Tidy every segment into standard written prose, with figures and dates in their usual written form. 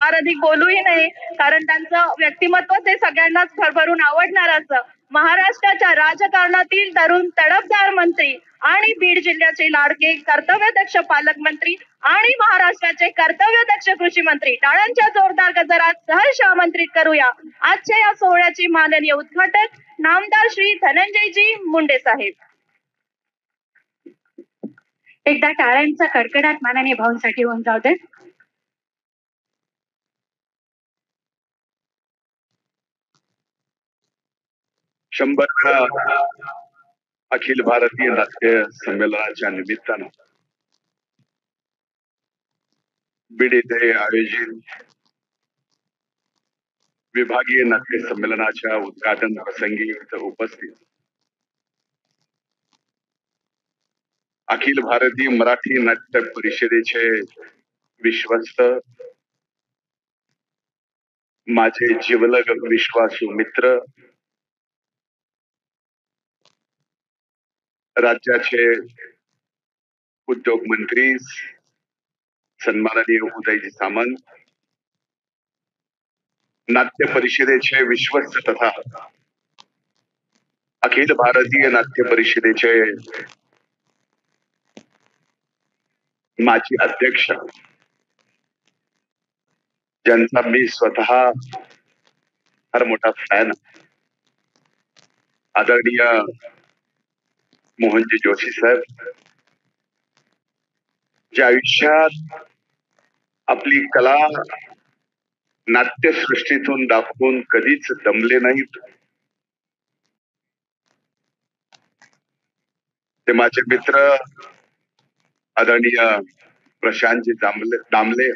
फार अधिक बोलूही नाही, कारण त्यांचं व्यक्तिमत्वच हे सगळ्यांनाच भरभरून आवडणार असं. महाराष्ट्राच्या राजकारणातील तरुण तडफदार मंत्री आणि बीड जिल्ह्याचे लाडके कर्तव्यदक्ष पालकमंत्री आणि महाराष्ट्राचे कर्तव्यदक्ष कृषी मंत्री टाळ्यांच्या जोरदार गजरात सहर्ष आमंत्रित करूया आजच्या या सोहळ्याचे माननीय उद्घाटक नामदार श्री धनंजयजी मुंडे साहेब. एकदा टाळ्यांचा कडकडाट माननीय भाऊंसाठी होऊन जाऊ दे. शंभरव्या अखिल भारतीय नाट्य संमेलनाच्या निमित्तानं बीड येथे आयोजित विभागीय नाट्य संमेलनाच्या उद्घाटन प्रसंगी इथं उपस्थित अखिल भारतीय मराठी नाट्य परिषदेचे विश्वस्त माझे जिवलग विश्वासू मित्र, राज्याचे उद्योग मंत्री सन्माननीय उदयजी सामंत, नाट्य परिषदेचे विश्वस्त तथा अखिल भारतीय नाट्य परिषदेचे माजी अध्यक्ष, ज्यांचा मी स्वतः फार मोठा फॅन, आदरणीय मोहनजी जोशी साहेब, जे आयुष्यात आपली कला नाट्यसृष्टीतून दाखवून कधीच दमले नाहीत, ते माझे मित्र आदरणीय प्रशांतजी दामले,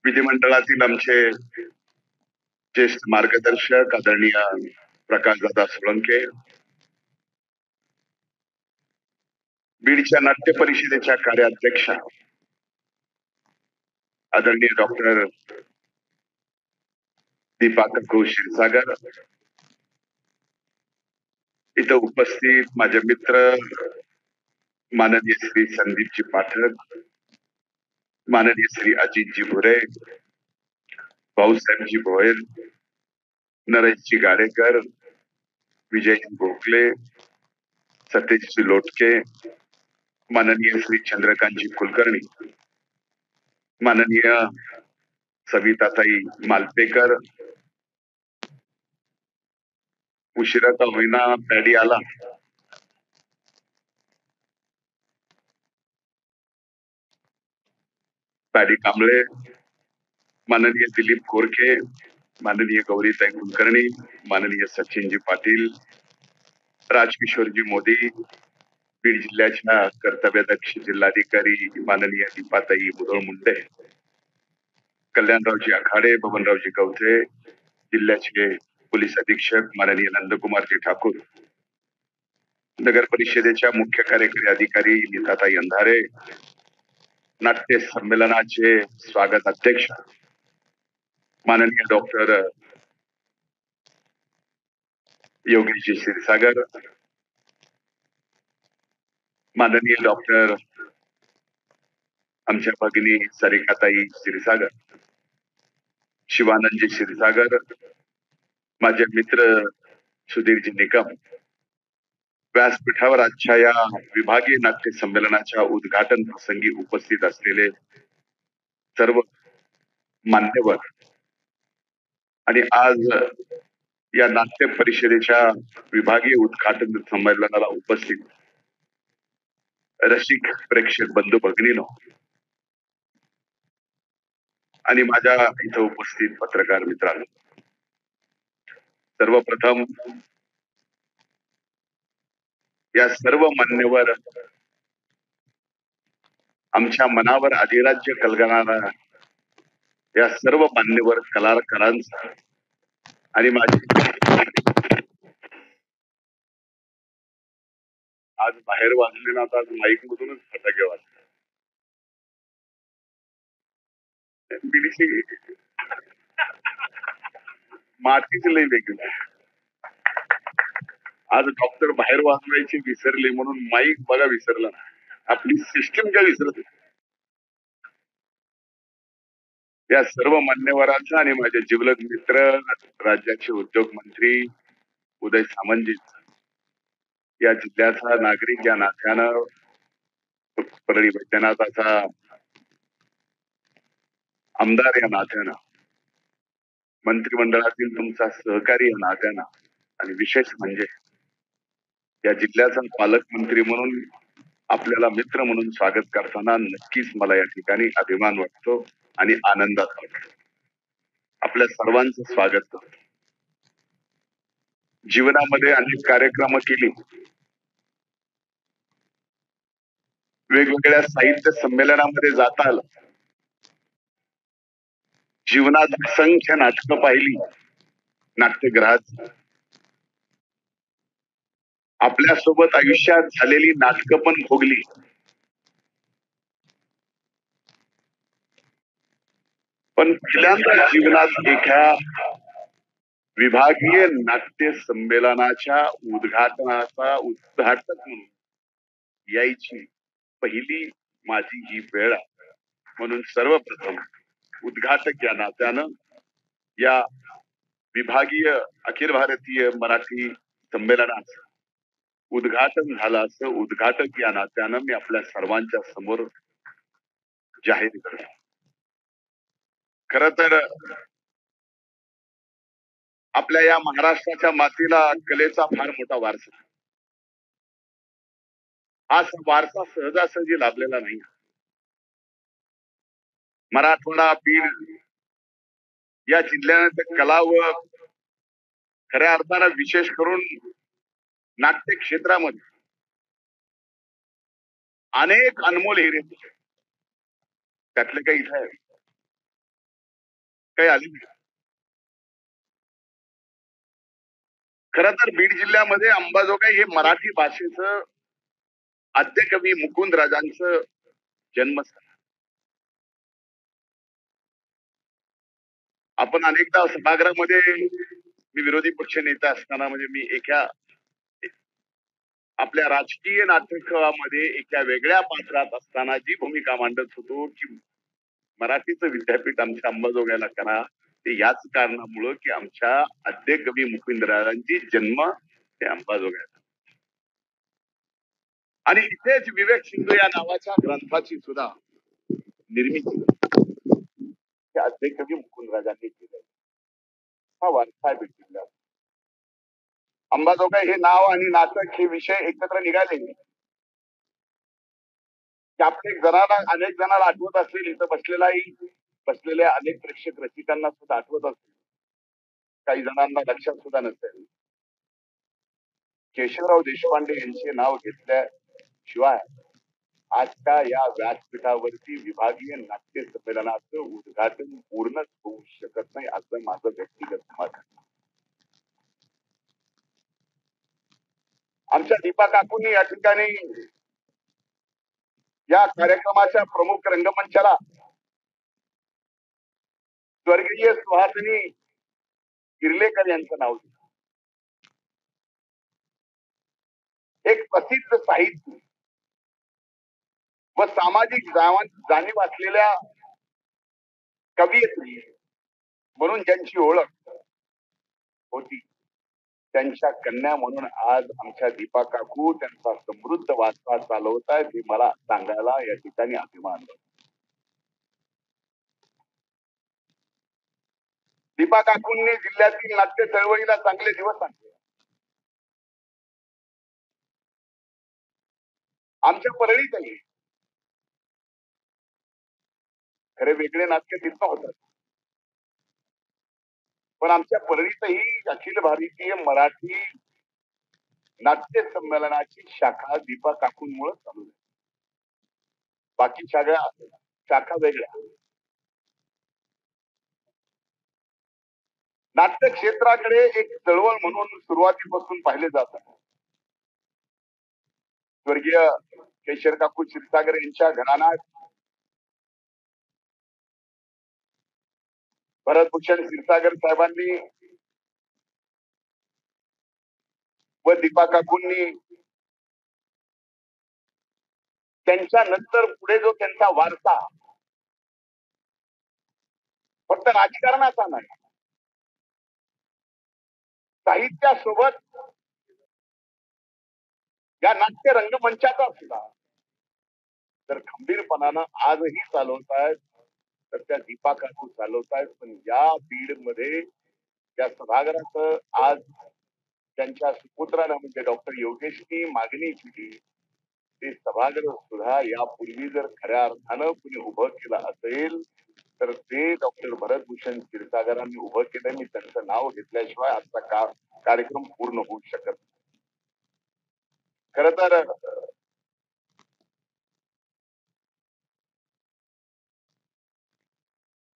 विधिमंडळातील आमचे ज्येष्ठ मार्गदर्शक आदरणीय प्रकाशदादा सोळंके, बीडच्या नाट्य परिषदेच्या कार्याध्यक्ष आदरणीय डॉक्टर दीपा काकू क्षीरसागर, इथं उपस्थित माझे मित्र माननीय श्री संदीपजी पाठक, माननीय श्री अजितजी भुरे, भाऊसाहेबजी भोयर, नरेशजी गाडेकर, विजयजी गोखले, सतेजजी लोटके, माननीय श्री चंद्रकांतजी कुलकर्णी, माननीय सविताताई मालपेकर, उशिरा का होईना पॅडी आला, पॅडी कांबळे, माननीय दिलीप गोरखे, माननीय गौरीताई कुलकर्णी, माननीय सचिनजी पाटील, राजकिशोरजी मोदी, बीड जिल्ह्याच्या कर्तव्यदक्ष जिल्हाधिकारी माननीय दीपाताई मुधोळ मुंडे, कल्याणरावजी आखाडे, बबनरावजी कवठे, जिल्ह्याचे पोलीस अधीक्षक माननीय नंदकुमारजी ठाकूर, नगर परिषदेच्या मुख्य कार्यकारी अधिकारी नीताताई अंधारे, नाट्य संमेलनाचे स्वागत अध्यक्ष माननीय डॉक्टर योगेशजी क्षीरसागर, माननीय डॉक्टर आमच्या भगिनी सरिकाताई क्षीरसागर, शिवानंदजी क्षीरसागर, माझे मित्र सुधीरजी निकम, व्यासपीठावर आजच्या या विभागीय नाट्य संमेलनाच्या उद्घाटन प्रसंगी उपस्थित असलेले सर्व मान्यवर आणि आज या नाट्य परिषदेच्या विभागीय उद्घाटन संमेलनाला उपस्थित रसिक प्रेक्षक बंधू भगिनीनो आणि माझ्या इथं उपस्थित पत्रकार मित्रांनो, सर्वप्रथम या सर्व मान्यवर आमच्या मनावर अधिराज्य कलगणारा या सर्व मान्यवर कलाकारांचा आणि माझी आज बाहेर वाजले ना, आज माईक मधूनच फटाके वाजले. बीडीसी मातीच लई वेगळी. आज डॉक्टर बाहेर वाजवायचे विसरले म्हणून माईक बघा विसरला. आपली सिस्टीम काय विसरत. या सर्व मान्यवरांचा आणि माझे जिवलग मित्र राज्याचे उद्योग मंत्री उदय सामंतजी, या जिल्ह्याचा नागरिक या नात्यानं, परळी वैद्यनाथाचा आमदार या नात्यानं, मंत्रिमंडळातील तुमचा सहकारी या नात्यानं, आणि विशेष म्हणजे या जिल्ह्याचा पालकमंत्री म्हणून आपल्याला मित्र म्हणून स्वागत करताना नक्कीच मला या ठिकाणी अभिमान वाटतो आणि आनंदात वाटतो. आपल्या सर्वांचं स्वागत करतो. जीवनामध्ये अनेक कार्यक्रम केली, वेगवेगळ्या साहित्य संमेलनामध्ये जाता आलं, जीवनात असंख्य नाटकं पाहिली, नाट्यगृहात आपल्या सोबत आयुष्यात झालेली नाटकं पण भोगली. पण पहिल्यांदा जीवनात एका विभागीय नाट्य संमेलनाच्या उद्घाटक म्हणून यायची पहिली माझी ही वेळ आहे. म्हणून सर्वप्रथम उद्घाटक या नात्यानं या विभागीय अखिल भारतीय मराठी संमेलनाचं उद्घाटन झालं असं उद्घाटक या नात्यानं मी आपल्या सर्वांच्या समोर जाहीर करतो. खर तर आपल्या या महाराष्ट्राच्या मातीला कलेचा फार मोठा वारसा, हा वारसा सहजासहजी लाभलेला नाही. मराठवाडा, बीड या जिल्ह्यात कला व खऱ्या अर्थानं विशेष करून नाट्य क्षेत्रामध्ये अनेक अनमोल हिरे, त्यातले काही इथे आहे, काही आले नाही. खर तर बीड जिल्ह्यामध्ये अंबाजोगाई हे मराठी भाषेचं आद्यकवी मुकुंद राजांचं जन्मस्थान. आपण अनेकदा सभागृहामध्ये, मी विरोधी पक्ष नेता असताना म्हणजे मी एका आपल्या राजकीय नाट्यकलामध्ये एका वेगळ्या पात्रात असताना जी भूमिका मांडत होतो की मराठीचं विद्यापीठ आमच्या अंबाजोगाईला करा, ते याच कारणामुळं की आमच्या आद्यकवी मुकुंदराजांची जन्म हे अंबाजोगाईला, आणि इथेच विवेक सिंधू या नावाच्या ग्रंथाची सुद्धा निर्मिती त्या आद्यकवी मुकुंदराजांनी केली. हा वारसा आहे बीड जिल्ह्यात. अंबाजोगाई हे नाव आणि नाटक हे विषय एकत्र निघाले की अनेक जणांना आठवत असेल, इथं बसलेल्या अनेक प्रेक्षक रसिकांना सुद्धा आठवत असेल, काही जणांना लक्षात सुद्धा नसेल. केशवराव देशपांडे यांचे नाव घेतल्याशिवाय आजच्या या व्यासपीठावरती विभागीय नाट्य संमेलनाचं उद्घाटन पूर्णच होऊ शकत नाही, असं माझं व्यक्तिगत मत. आमच्या दीपा काकूंनी या ठिकाणी या कार्यक्रमाच्या प्रमुख रंगमंचाला स्वर्गीय सुहासिनी किर्लेकर यांचं नाव दिलं. एक प्रसिद्ध साहित्य व सामाजिक जाणीव असलेल्या कवयित्री म्हणून ज्यांची ओळख होती, त्यांच्या कन्या म्हणून आज आमच्या दीपा काकू त्यांचा समृद्ध वारसा चालवत आहेत, हे मला सांगायला या ठिकाणी अभिमान वाटतो. दीपा काकूंनी जिल्ह्यातील नाट्य चळवळीला चांगले दिवस आणले. आमच्या परळीतही खरे वेगळे नाट्य तिथं होतात, पण आमच्या परळीतही अखिल भारतीय मराठी नाट्य संमेलनाची शाखा दीपा काकूंमुळे चालू आहे. बाकी सगळ्या शाखा वेगळ्या. नाट्य क्षेत्राकडे एक चळवळ म्हणून सुरुवातीपासून पाहिले जात आहे. स्वर्गीय केशर काकू क्षीरसागर यांच्या घराण्यात भरतभूषण क्षीरसागर साहेबांनी व दीपा काकूंनी त्यांच्या नंतर पुढे जो त्यांचा वारसा फक्त राजकारणाचा नाही, साहित्यासोबत या नाट्य रंगमंचाचा सुद्धा जर खंबीरपणानं आजही चालवतायत तर त्या दीपा काकू चालवतायत. पण या बीड मध्ये त्या सभागृहाचं आज त्यांच्या सुपुत्रानं म्हणजे डॉक्टर योगेशनी मागणी केली, ते सभागृह सुद्धा यापूर्वी जर खऱ्या अर्थानं कुणी उभं केलं असेल तर ते डॉक्टर भरतभूषण क्षीरसागरांनी उभं केलं. मी त्यांचं नाव घेतल्याशिवाय आजचा कार्यक्रम पूर्ण होऊ शकत. खर तर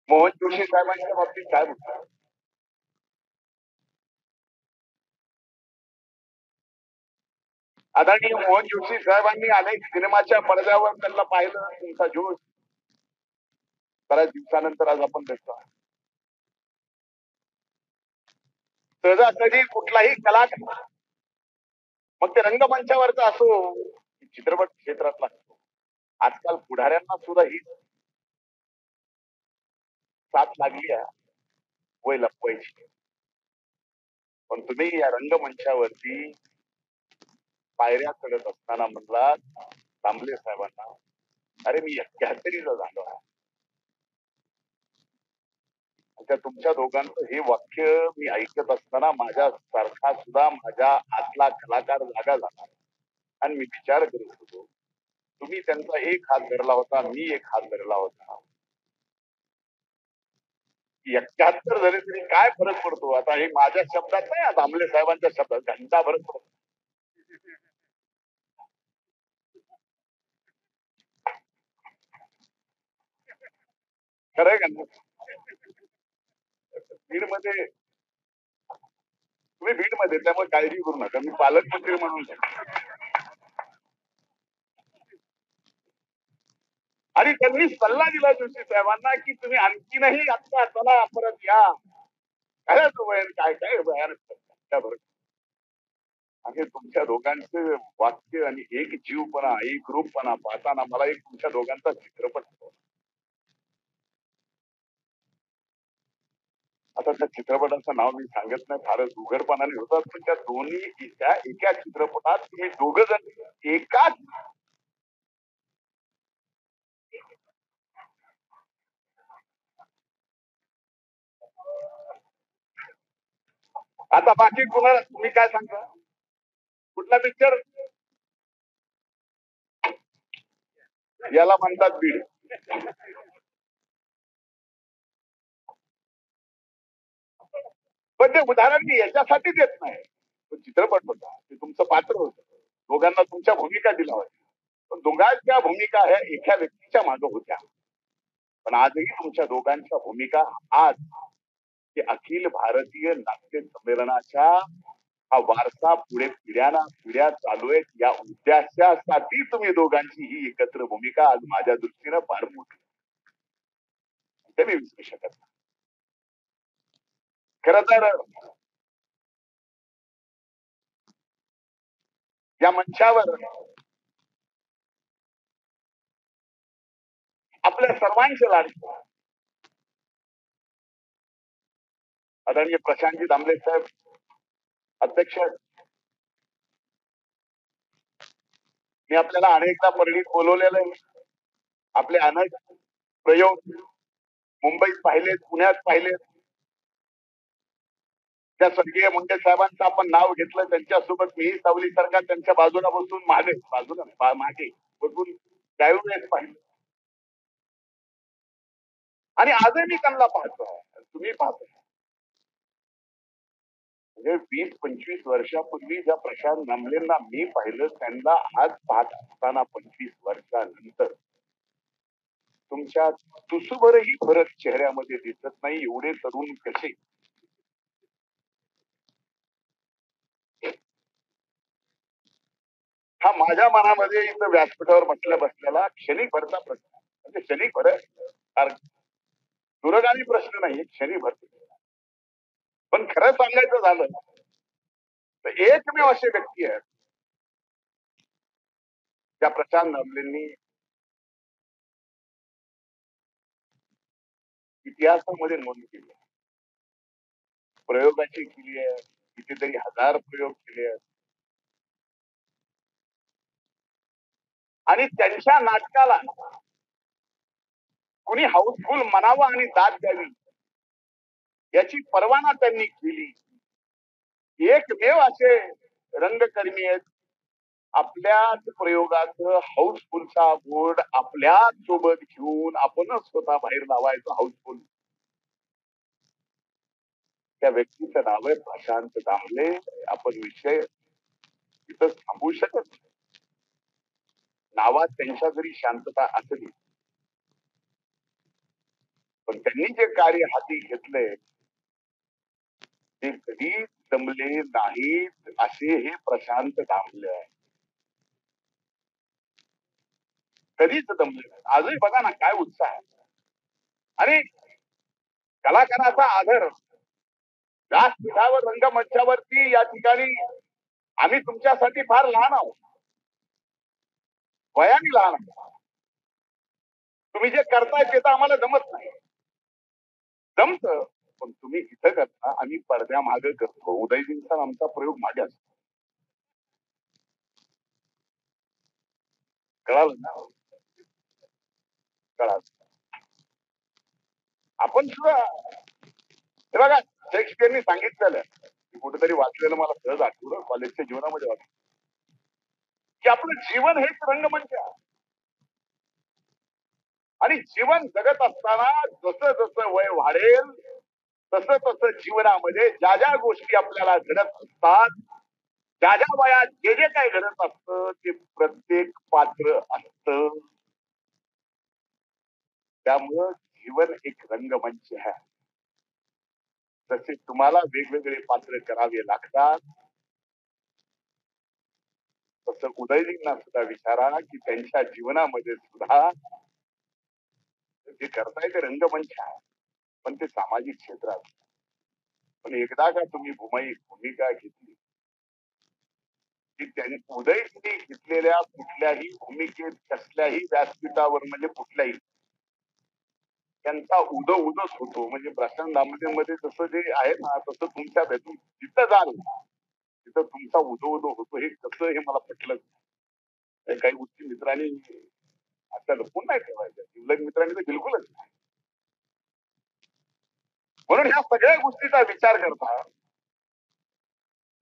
मोहन जोशी साहेबांच्या बाबतीत काय म्हणतात, आदरणीय मोहन जोशी साहेबांनी अनेक सिनेमाच्या पडद्यावर त्यांना पाहिलं. तुमचा जोश बऱ्याच दिवसानंतर आज आपण दिसतो. सहजासहजी कुठलाही कलाकार मग ते रंगमंचावरचा असो चित्रपट क्षेत्रातला असो, आजकाल पुढाऱ्यांना सुद्धा ही साथ लागली आहे वय लपवायची. पण तुम्ही या रंगमंचावरती पायऱ्या चढत असताना म्हणला दामले साहेबांना, अरे मी 71चा झालो आहे. त्या तुमच्या दोघांचं हे वाक्य मी ऐकत असताना माझ्या सारखा सुद्धा माझ्या आतला कलाकार जागा झाला आणि मी विचार करत होतो, तुम्ही त्यांचा एक हात धरला होता, मी एक हात धरला होता. 71 झाले तरी काय फरक पडतो. आता हे माझ्या शब्दात नाही, दामले साहेबांच्या शब्दात घंटा फरक पडतो. खरंय का? बीड मध्ये तुम्ही बीड मध्ये, त्यामुळे काळजी करू नका, मी पालकमंत्री म्हणून. आणि त्यांनी सल्ला दिला जोशी साहेबांना की तुम्ही आणखीनही आता चला परत या. काय काय काय भयानक. आणि तुमच्या दोघांचे वाक्य आणि एक जीवपणा एक रूपपणा पाहताना मला एक तुमच्या दोघांचा चित्रपट, आता त्या चित्रपटाचं नाव मी सांगत नाही, फारच उघडपणाने होतात. पण त्या दोन्ही त्या एका चित्रपटात तुम्ही दोघ जण एकाच आता बाकी कुणाला तुम्ही काय सांगता, कुठला पिक्चर याला म्हणतात बीड. पण ते उदाहरण मी याच्यासाठी देत नाही, तो चित्रपट होता, ते तुमचं पात्र होतं, दोघांना तुमच्या भूमिका दिल्या होत्या. पण दोघांच्या भूमिका ह्या एका व्यक्तीच्या मागे होत्या. पण आजही तुमच्या दोघांच्या भूमिका आज ते अखिल भारतीय नाट्य संमेलनाच्या हा वारसा पुढे पिढ्या चालू आहेत, या उद्देशासाठी तुम्ही दोघांची ही एकत्र भूमिका आज माझ्या दृष्टीनं फार मोठी, ते मी विसरू शकत नाही. खर तर या मंचावर आपल्या सर्वांचे लाडके आदरणीय प्रशांतजी दामले साहेब अध्यक्ष. मी आपल्याला अनेकदा परळीत बोलवलेलं आहे. आपले अनेक प्रयोग मुंबईत पाहिलेत, पुण्यात पाहिलेत. त्या स्वर्गीय मुंडे साहेबांचं आपण नाव घेतलं, त्यांच्यासोबत मीही सावली सारखा त्यांच्या बाजूला बसून मागे बसून त्यावेळेस पाहिलं. आणि आजही मी त्यांना पाहतो, तुम्ही पाहतो. म्हणजे 20-25 वर्षापूर्वी ज्या प्रशांत दामलेंना मी पाहिलं, त्यांना आज पाहत असताना 25 वर्षानंतर तुमच्या तुसभरही फरक चेहऱ्यामध्ये दिसत नाही. एवढे तरुण कसे. हा माझ्या मनामध्ये इथं व्यासपीठावर बसलेला क्षणिकभरचा प्रश्न, म्हणजे क्षणिकभर दुरगामी प्रश्न नाही, क्षणिकभर. पण खरं सांगायचं झालं तर एकमेव असे व्यक्ती आहेत त्या प्रशांत दामलेंनी इतिहासामध्ये नोंद केली आहे. प्रयोगाची केली आहे, कितीतरी हजार प्रयोग केले आहेत. आणि त्यांच्या नाटकाला कुणी हाऊसफुल म्हणावं आणि दाद द्यावी याची परवाना त्यांनी केली. एकमेव असे रंगकर्मी आहेत आपल्याच प्रयोगाचं हाऊसफुलचा बोर्ड आपल्याच सोबत घेऊन आपणच स्वतः बाहेर लावायचं हाऊसफुल. त्या व्यक्तीचं नाव आहे प्रशांत दामले. आपण विषय तिथं थांबवू शकत नाही. नावात त्यांच्या जरी शांतता असली पण त्यांनी जे कार्य हाती घेतलंय ते कधीच जमले नाहीत असे हे प्रशांत दामले आहे. कधीच जमले नाही. आजही बघा ना काय उत्साह आहे. आणि कलाकाराचा आदर व्यासपीठावर रंगमंचावरती या ठिकाणी आम्ही तुमच्यासाठी फार लहान आहोत, वयाने लहान आहोत. तुम्ही जे करताय ते तर आम्हाला जमत नाही. जमत पण तुम्ही इथं करता, आम्ही पडद्या मागे करतो. उदयजींचा आमचा प्रयोग मागे असतो. कळालं ना? कळालं. आपण सुद्धा हे बघा शेक्सपियरनी सांगितलेलं की कुठेतरी वाचलेलं मला सहज आठवलं कॉलेजच्या जीवनामध्ये वाचलं की आपलं जीवन हेच रंगमंच आहे. आणि जीवन जगत असताना जसं जसं वय वाढेल तसं तसं जीवनामध्ये ज्या ज्या गोष्टी आपल्याला घडत असतात, ज्या ज्या वयात जे जे काही घडत असतं ते प्रत्येक पात्र असतं. त्यामुळं जीवन एक रंगमंच आहे. तसे तुम्हाला वेगवेगळे पात्र करावे लागतात. तसं उदयजींना सुद्धा विचारा की त्यांच्या जीवनामध्ये सुद्धा जे करताय ते रंगमंच आहे पण ते सामाजिक क्षेत्रात. पण एकदा का तुम्ही भूमिका घेतली की त्यांनी उदयजींनी घेतलेल्या कुठल्याही भूमिकेत कसल्याही व्यासपीठावर म्हणजे कुठल्याही त्यांचा उदोच होतो. म्हणजे प्रशांत दामले मध्ये जसं जे आहे ना तसं तुमच्या जिथं जाल तिथं तुमचा उदो होतो. हे कसं हे मला पटलं. काही गोष्टी मित्रांनी आता लपून नाही ठेवायच्या. जिवलग मित्रांनी तर बिलकुलच नाही. म्हणून ह्या सगळ्या गोष्टीचा विचार करता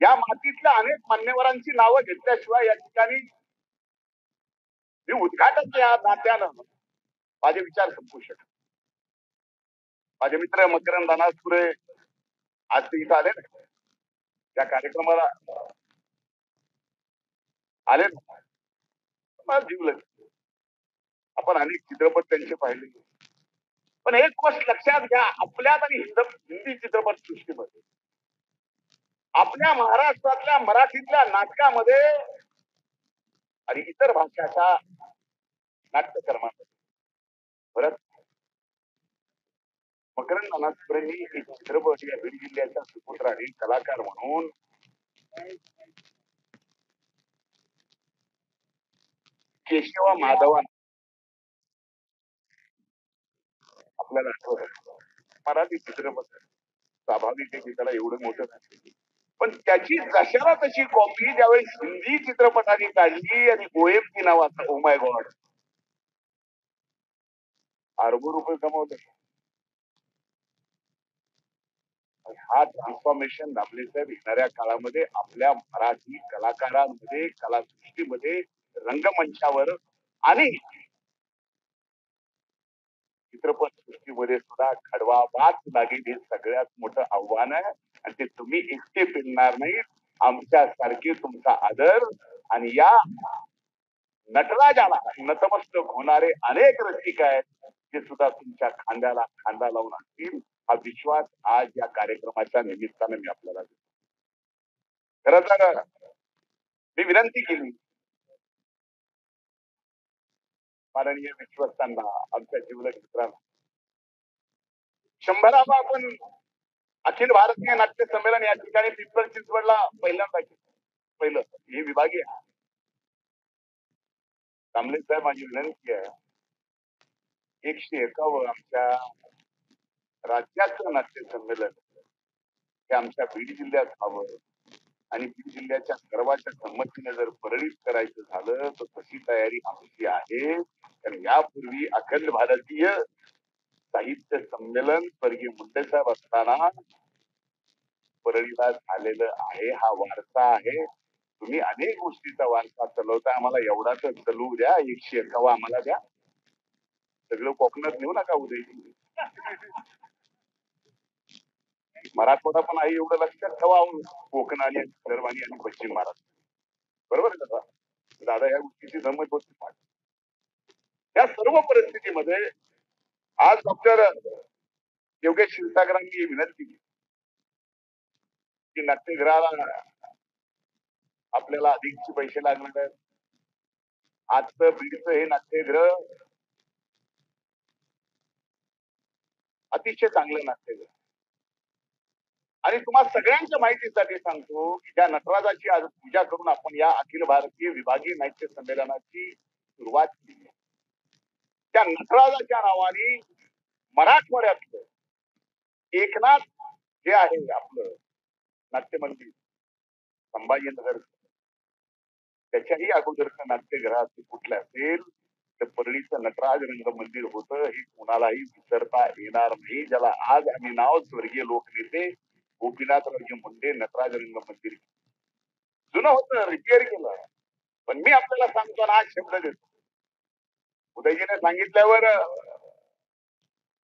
या मातीतल्या अनेक मान्यवरांची नावं घेतल्याशिवाय या ठिकाणी मी उद्घाटन या नात्यानं माझे विचार संपू शकत. माझे मित्र मकरंद अनासपुरे आज ते इथं आले ना त्या कार्यक्रमाला आले ना मला जीवलं. आपण अनेक चित्रपट त्यांचे पाहिले. पण एक गोष्ट लक्षात घ्या आपल्यात आणि हिंदी चित्रपट सृष्टीमध्ये आपल्या महाराष्ट्रातल्या मराठीतल्या नाटकामध्ये आणि इतर भाषाच्या नाट्यकर्मामध्ये परत मकरंद अनासपुरेंनी एक चित्रपट या बीड जिल्ह्याच्या सुपुत्राने कलाकार म्हणून केशव माधवन आपल्याला आठवत. मराठी चित्रपट स्वाभाविक आहे की त्याला एवढं मोठं नाही पण त्याची कशाला तशी कॉपी ज्यावेळी हिंदी चित्रपटाने काढली आणि OMG नावाचा ओ माय गॉड अरबो रुपये कमवले. हा ट्रान्सफॉर्मेशन दामले साहेब येणाऱ्या काळामध्ये आपल्या मराठी कलाकारांमध्ये कलासृष्टीमध्ये रंगमंचावर आणि चित्रपट सृष्टीमध्ये सुद्धा खडवावाच लागेल हे सगळ्यात मोठं आव्हान आहे. आणि ते तुम्ही एकटे पेलणार नाहीत. आमच्यासारखे तुमचा आदर आणि या नटराजाला नतमस्तक होणारे अनेक रसिक आहेत ते सुद्धा तुमच्या खांद्याला खांदा लावून असतील. हा विश्वास आज या कार्यक्रमाच्या निमित्ताने मी आपल्याला देतो. खरं तर मी विनंती केली माननीय विश्वस्तांना आमच्या जिवलग मित्रांना 100वा आपण अखिल भारतीय नाट्य संमेलन या ठिकाणी पिंपळ चिंचवडला पहिल्यांदा पहिलं हे विभागीय दामले साहेब माझी विनंती आहे 151 आमच्या राज्याचं नाट्य संमेलन हे आमच्या बीड जिल्ह्यात व्हावं आणि बीड जिल्ह्याच्या सर्वांच्या संमतीने जर परळीत करायचं झालं तर तशी तयारी आमची आहे. कारण यापूर्वी अखिल भारतीय साहित्य संमेलन स्वर्गीय मुंडेसाहेब असताना परळीला झालेलं आहे. हा वारसा आहे. तुम्ही अनेक गोष्टीचा वारसा चालवता. आम्हाला एवढा तर चालवू द्या. 101 आम्हाला द्या. सगळं कोकणात नेऊ नका उद्या. मराठवाडा पण आहे एवढं लक्षात ठेवा. कोकण आणि विदर्भानी आणि पश्चिम महाराष्ट्र. बरोबर आहे का? दादा या गोष्टीची जमत होती. या सर्व परिस्थितीमध्ये आज डॉक्टर योगेश क्षीरसागरांनी विनंती केली की नाट्यगृहाला आपल्याला अधिकचे पैसे लागणार आहेत. आजचं बीडचं हे नाट्यगृह अतिशय चांगलं नाट्यगृह आणि तुम्हाला सगळ्यांच्या माहितीसाठी सांगतो की त्या नटराजाची आज पूजा करून आपण या अखिल भारतीय विभागीय नाट्य संमेलनाची सुरुवात केली. त्या नटराजाच्या नावाने मराठवाड्यातलं एकनाथ जे आहे आपलं नाट्य मंदिर संभाजीनगर त्याच्याही अगोदरचं नाट्यगृहात कुठलं असेल तर परळीचं नटराज रंग मंदिर होतं हे कोणालाही विसरता येणार नाही. ज्याला आज आम्ही नाव स्वर्गीय लोकनेते गोपीनाथरावजी मुंडे नटराज रंग मंदिर जुनं होतं, रिपेअर केलं. पण मी आपल्याला सांगतो ना, आज शब्द देतो. उदयजीने सांगितल्यावर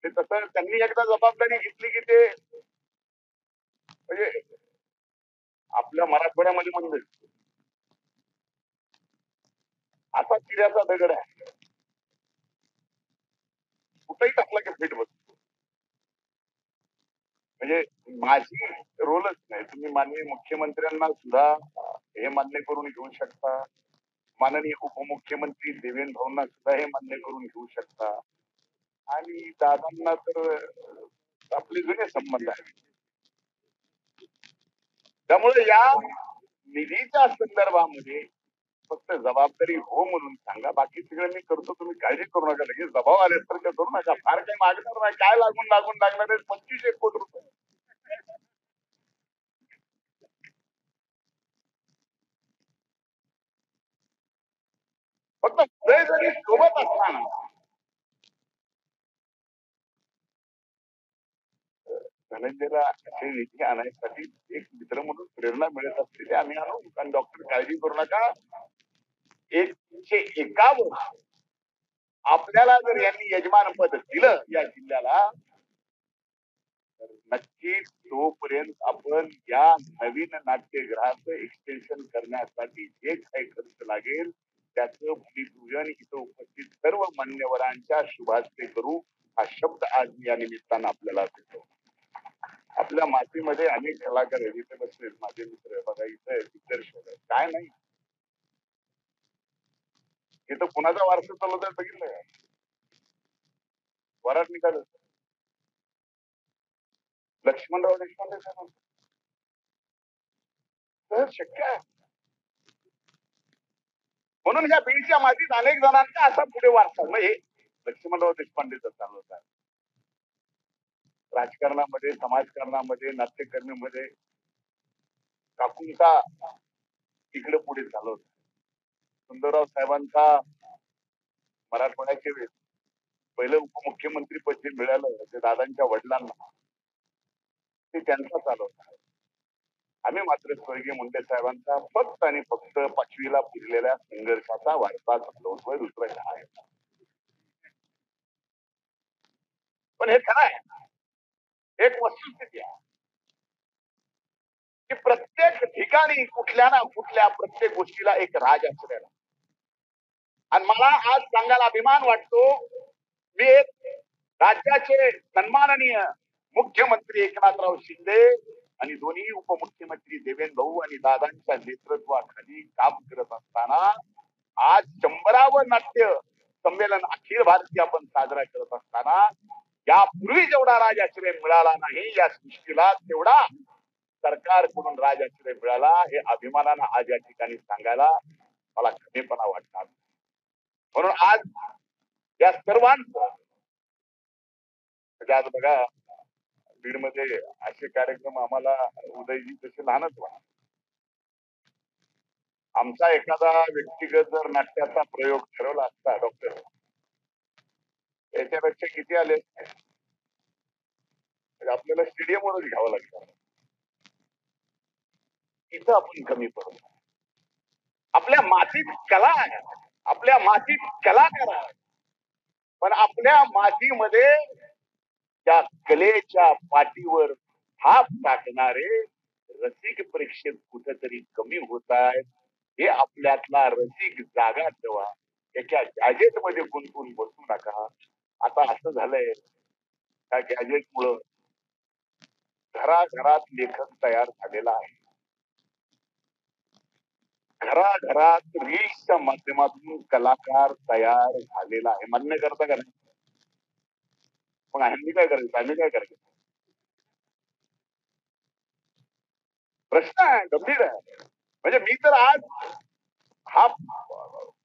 ते तसं त्यांनी एकदा जबाबदारी घेतली की ते म्हणजे आपल्या मराठवाड्यामध्ये मंदिर असा चिऱ्याचा दगड आहे. कुठेही टाकला की फिट बसतो. म्हणजे माझी रोलच नाही. तुम्ही माननीय मुख्यमंत्र्यांना सुद्धा हे मान्य करून घेऊ शकता. माननीय उपमुख्यमंत्री देवेंद्र भाऊंना सुद्धा हे मान्य करून घेऊ शकता. आणि दादांना तर आपले जुने संबंध आहेत. त्यामुळे या निधीच्या संदर्भामध्ये फक्त जबाबदारी हो म्हणून सांगा. बाकी सगळं मी करतो, तुम्ही काळजी करू नका. लगेच दबाव आल्यासारखं करू नका. फार काही मागणार नाही. काय लागून लागणार आहे 25 कोटी रुपये. फक्त पुढे जरी सोबत असताना धनंजयला असे निधी आणण्यासाठी एक मित्र म्हणून प्रेरणा मिळत असते ते आम्ही आणू. कारण डॉक्टर काळजी करू नका. 151 आपल्याला जर यांनी यजमान पद दिलं या जिल्ह्याला तर नक्कीच तोपर्यंत आपण या नवीन नाट्यगृहाचं एक्सटेन्शन करण्यासाठी जे काही खर्च लागेल त्याचं भूमिपूजन इथं उपस्थित सर्व मान्यवरांच्या शुभास्ते करू. हा शब्द आज या निमित्तानं आपल्याला देतो. आपल्या मातीमध्ये अनेक कलाकार आहेत. इथे बसलेत माझे मित्र. बघा इथं दिग्दर्शक काय नाही. इथं कुणाचा वारसा चालवत आहे बघितलं. वरात निघाल लक्ष्मणराव देशपांडे साहेब सहज शक्य आहे. म्हणून या बीडच्या मातीत अनेक जणांचा असा पुढे वारसा म्हणजे लक्ष्मणराव देशपांडेचा चालवत आहे. राजकारणामध्ये, समाजकारणामध्ये, नाट्यकर्मीमध्ये काकूंचा इकडे पुढे चालवत. सुंदरराव साहेबांचा मराठवाड्याचे पहिलं उपमुख्यमंत्री पद जे मिळालं ते दादांच्या वडिलांना ते त्यांचा चालवत आहे. आम्ही मात्र स्वर्गीय मुंडे साहेबांचा फक्त आणि फक्त 5वीला पुरलेल्या संघर्षाचा वारसा चालवतोय. दुसरं काय. पण हे खरं आहे. एक वस्तुस्थिती आहे की प्रत्येक ठिकाणी कुठल्या ना कुठल्या प्रत्येक गोष्टीला एक राज असलेला. आणि मला आज सांगायला अभिमान वाटतो मी एक राज्याचे सन्माननीय मुख्यमंत्री एकनाथराव शिंदे आणि दोन्ही उपमुख्यमंत्री देवेंद्र भाऊ आणि दादांच्या नेतृत्वाखाली काम करत असताना आज 100वे नाट्य संमेलन अखिल भारतीय आपण साजरा करत असताना यापूर्वी जेवढा राजाश्रय मिळाला नाही या सृष्टीला तेवढा सरकारकडून राजाश्रय मिळाला. हे अभिमानानं आज या ठिकाणी सांगायला मला खरेपणा वाटणार. म्हणून आज या सर्वांचं म्हणजे आज बघा बीडमध्ये असे कार्यक्रम आम्हाला उदयजी तसे लहानच वाटत. आमचा एखादा व्यक्तिगत जर नाट्याचा प्रयोग ठरवला असता डॉक्टर, याच्यापेक्षा किती आले असते? म्हणजे आपल्याला स्टेडियमवरच घ्यावं लागतं. इथं आपण कमी पडतो. आपल्या मातीत कला आहे, आपल्या मातीत कलाकार आहे, पण आपल्या मातीमध्ये त्या कलेच्या पाठीवर हात टाकणारे रसिक प्रेक्षक कुठेतरी कमी होत आहेत. हे आपल्यातला रसिक जागा ठेवा, एका गॅजेट मध्ये गुंतून बसू नका. आता असं झालंय, त्या गॅजेट मुळे घराघरात लेखक तयार झालेला आहे. घराघरात रील्सच्या माध्यमातून कलाकार तयार झालेला आहे. मान्य करता का नाही? मग ह्यांनी काय करायचं, आम्ही काय करायचं? प्रश्न आहे, गंभीर आहे. म्हणजे मी तर आज हा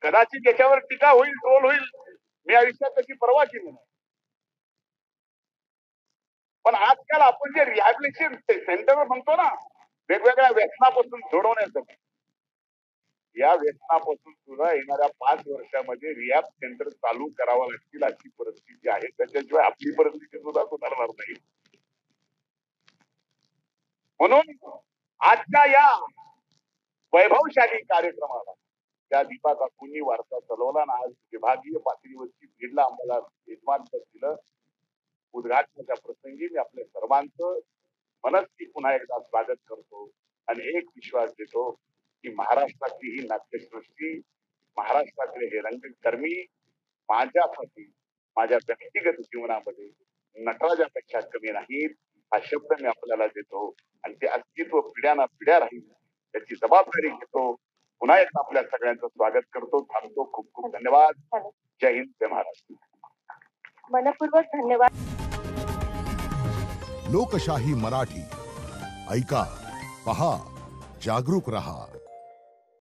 कदाचित त्याच्यावर टीका होईल, ट्रोल होईल, मी आयुष्यात त्याची पर्वा केली नाही. पण आजकाल आपण जे रिहॅबिलिटेशन सेंटर म्हणतो ना, वेगवेगळ्या व्यसनापासून सोडवण्यासाठी, या व्यसनापासून सुद्धा येणाऱ्या 5 वर्षामध्ये रिहॅब सेंटर चालू करावं लागतील अशी परिस्थिती आहे. त्याच्याशिवाय आपली परिस्थिती सुद्धा सुधारणार नाही. म्हणून आजच्या या वैभवशाली कार्यक्रमाला त्या दीपाचा कुणी वारसा चालवला ना, आज विभागीय पातळीवरची बीडला आम्हाला यजमानपद दिलं. उद्घाटनाच्या प्रसंगी मी आपल्या सर्वांचं मनस्वी पुन्हा एकदा स्वागत करतो आणि एक विश्वास देतो की महाराष्ट्रातली ही नाट्यसृष्टी, महाराष्ट्रातले हे रंगकर्मी माझ्यासाठी माझ्या व्यक्तिगत जीवनामध्ये नटराजापेक्षा कमी नाहीत. हा शब्द मी आपल्याला देतो आणि ते अस्तित्व पिढ्याना पिढ्या राहील त्याची जबाबदारी घेतो. पुन्हा एकदा आपल्या सगळ्यांचं स्वागत करतो. थांबतो. खूप खूप धन्यवाद. जय हिंद, जय महाराष्ट्र. मनपूर्वक धन्यवाद. लोकशाही मराठी ऐका, पहा, जागरूक रहा.